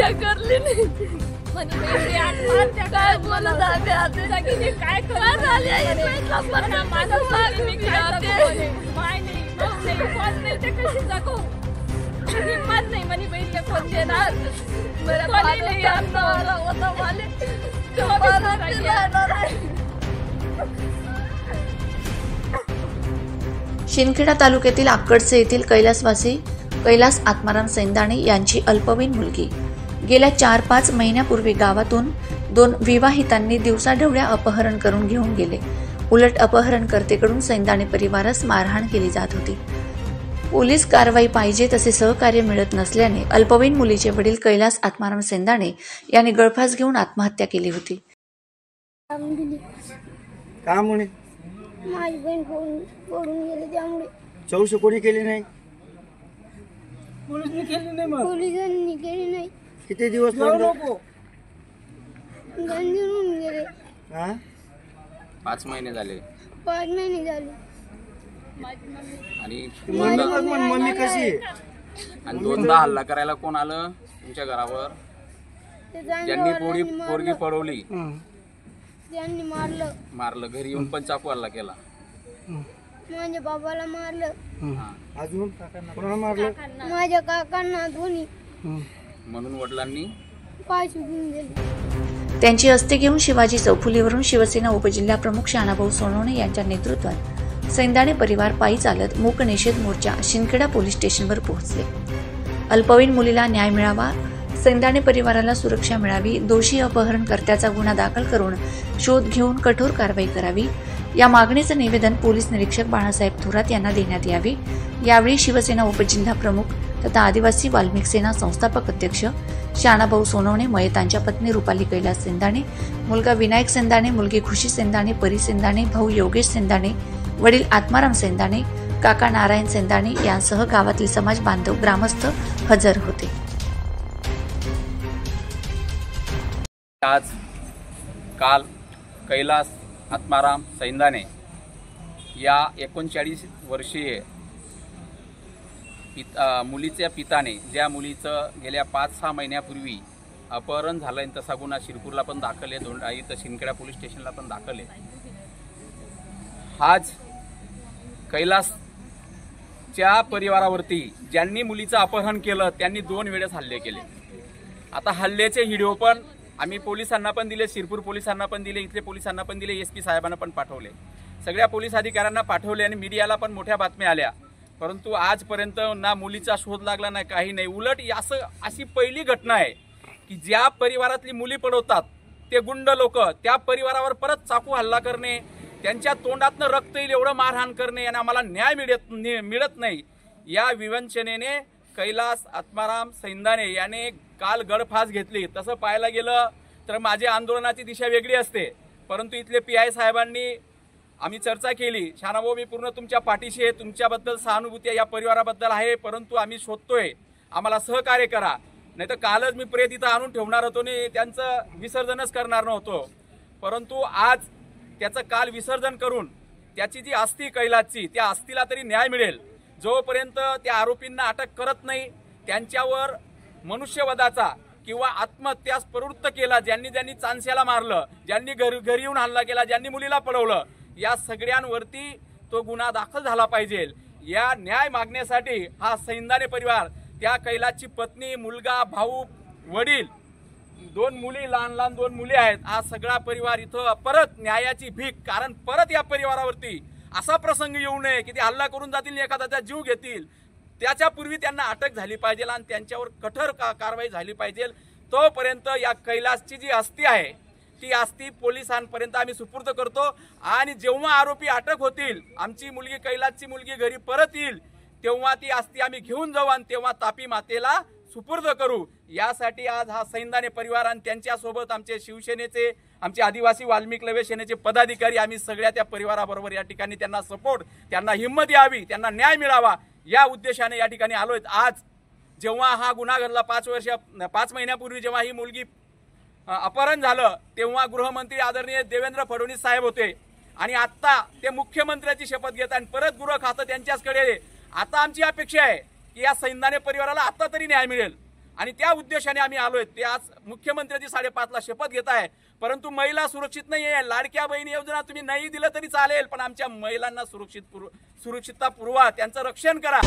आत्महत्या करली नाही म्हणजे आत्महत्या काय बोलत आहे आता सगळी काय झाली आहे माझा मी काय नाही ते कशी जगू हिम्मत नाही म्हणे बहिणीला फोन देणार शिंदखेडा तालुक्यातील आक्कडसे येथील कैलासवासी कैलास आत्माराम सैंदाणे यांची अल्पवयीन मुलगी गेल्या 4-5 महिन्यापूर्वी गावातून 2 विवाहितांनी दिवसाढवळ्या अपहरण करून घेऊन गेले। उलट अपहरणकर्तेकडून सैंदाणे परिवारास मारहाण केली जात होती। पोलीस कारवाई पाहिजे तसे सहकार्य मिळत नसल्याने अल्पवयीन मुलीचे वडील कैलास आत्माराम सैंदाणे यांनी गळफास घेऊन आत्महत्या केली होती। का म्हणे माझी बहीण पडून गेली त्यामुळे चौकशी कोणी केली नाही? पोलिसांनी केली नाही। किती दिवस लागले? 2 दिन होऊन गेले। 5 महिने झाले। 5 महिने झाले। आणि मम्मी कशी आहे? आणि 2दा हल्ला करायला कोण आलं तुमच्या घरावर? ज्यांनी पोरगी पडवली त्यांनी मारलं घरी येऊन पण चाकू हल्ला केला। माझ्या बाबाला मारलं। अजून कोणाला मारलं? माझ्या काकांना दोन्ही। म्हणून वडिलांनी पाय सुटून गेले। त्यांची अस्थे घेऊन शिवाजी चौफुलीवरून शिवसेना उपजिल्हा प्रमुख शानाभाऊ सोनवणे यांच्या नेतृत्वात सैंदाणे परिवार पायी चालत मूक निषेध मोर्चा शिंदखेडा पोलीस स्टेशनवर पोहोचले। अल्पवयीन मुलीला न्याय मिळावा, सैंदाणे परिवाराला सुरक्षा मिळावी, दोषी अपहरणकर्त्याचा गुन्हा दाखल करून शोध घेऊन कठोर कारवाई करावी या मागणीचे निवेदन पोलीस निरीक्षक बाळासाहेब थोरात यांना देण्यात यावे। यावेळी शिवसेना उपजिल्हा प्रमुख तथा आदिवासी वाल्मिक सेना संस्थापक अध्यक्ष शानाभाऊ सोनवणे, मयतांच्या पत्नी रुपाली कैलास सैंदाणे, मुलगा विनायक सैंदाणे, मुलगी खुशी सैंदाणे, परी सैंदाणे, भाऊ योगेश सैंदाणे, वडील आत्माराम सैंदाणे, काका नारायण सैंदाणे यांसह गावातील समाज बांधव ग्रामस्थ हजर होते। आज काल कैलास आत्माराम सैंदाणे या 39 वर्षीय मुलीच्या पिताने ज्या मुलीचं गेल्या 5-6 महिन्यापूर्वी अपहरण झालं आणि तसा गुन्हा शिरपूरला पण दाखल आहे, दोंडा इथं शिंदखेडा पोलीस स्टेशनला पण दाखल आहे। आज कैलासच्या परिवारावरती ज्यांनी मुलीचं अपहरण केलं त्यांनी 2 वेळेस हल्ले केले। आता हल्ल्याचे व्हिडिओ पण आम्ही पोलिसांना पण दिले, शिरपूर पोलिसांना पण दिले, इथले पोलिसांना पण दिले, SP साहेबांना पण पाठवले, सगळ्या पोलीस अधिकाऱ्यांना पाठवले आणि मीडियाला पण मोठ्या बातम्या आल्या। परंतु आजपर्यंत ना मुलीचा शोध लागला नाही, काही नाही। उलट अशी पहिली घटना आहे की ज्या परिवारातली मुली पडवतात ते गुंड लोक त्या परिवारावर परत चाकू हल्ला करणे, त्यांच्या तोंडातनं रक्त येईल एवढं मारहाण करणे आणि आम्हाला न्याय मिळत नाही। या विवंचनेने कैलास आत्माराम सैंदाणे याने काल गळफास घेतली। तसं पाहायला गेलं तर माझ्या आंदोलनाची दिशा वेगळी असते, परंतु इथले PI साहेबांनी आम्ही चर्चा केली, शानाभाऊ मी पूर्ण तुमच्या पाठीशी आहे, तुमच्याबद्दल सहानुभूती या परिवाराबद्दल आहे, परंतु आम्ही शोधतोय, आम्हाला सहकार्य करा, नाही तर कालच मी प्रेत इथं आणून ठेवणार होतो आणि त्यांचं विसर्जनच करणार नव्हतो। परंतु आज त्याचं काल विसर्जन करून त्याची जी अस्थी कैलासची त्या अस्थीला तरी न्याय मिळेल। जोपर्यंत त्या आरोपींना अटक करत नाही, त्यांच्यावर मनुष्यवधाचा किंवा आत्महत्यास प्रवृत्त केला, ज्यांनी चांस्याला मारलं, ज्यांनी घरी येऊन हल्ला केला, ज्यांनी मुलीला पळवलं, या सगळ्यांवरती तो गुन्हा दाखल झाला पाहिजे। या न्याय मागण्यासाठी हा सैंदाणे परिवार, त्या कैलासची पत्नी, मुलगा, भाऊ, वडील, 2 मुली, लहान 2 मुली आहेत, हा सगळा परिवार इथं परत न्यायाची भीक, कारण परत या परिवारावरती असा प्रसंग येऊ नये की ते हल्ला करून जातील, एखाद्याचा जीव घेतील, त्याच्यापूर्वी त्यांना अटक झाली पाहिजे आणि त्यांच्यावर कठोर कारवाई झाली पाहिजे। तोपर्यंत या कैलासची जी अस्थी आहे ती अस्थी पोलिसांपर्यंत आम्ही सुपूर्द करतो आणि जेव्हा आरोपी अटक होतील, आमची मुलगी कैलासची मुलगी घरी परत येईल, तेव्हा ती अस्थी आम्ही घेऊन जाऊ आणि तेव्हा तापी मातेला सुपूर्द करू। यासाठी आज हा सैंदाणे परिवार आणि त्यांच्यासोबत आमचे शिवसेनेचे, आमचे आदिवासी वाल्मिक लवे सेनेचे पदाधिकारी, आम्ही सगळ्या त्या परिवाराबरोबर या ठिकाणी त्यांना सपोर्ट, त्यांना हिंमत यावी, त्यांना न्याय मिळावा या उद्देशाने या ठिकाणी आलोय। आज जेव्हा हा गुन्हा घडला 5 महिन्यापूर्वी जेव्हा ही मुलगी अपहरण झालं, तेव्हा गृहमंत्री आदरणीय देवेंद्र फडणवीस साहेब होते आणि आता ते मुख्यमंत्र्याची शपथ घेत आणि परत गृह खातं त्यांच्याचकडे। आता आमची अपेक्षा आहे की या सैंदाणे परिवाराला आता तरी न्याय मिळेल, आणि त्या उद्देशाने आम्ही आलोय। ते आज मुख्यमंत्र्यांची 5:30ला शपथ घेत आहे, परंतु महिला सुरक्षित नाही आहे। लाडक्या बहिणी योजना तुम्ही नाही दिलं तरी चालेल, पण आमच्या महिलांना सुरक्षितता पुरवा, त्यांचं रक्षण करा।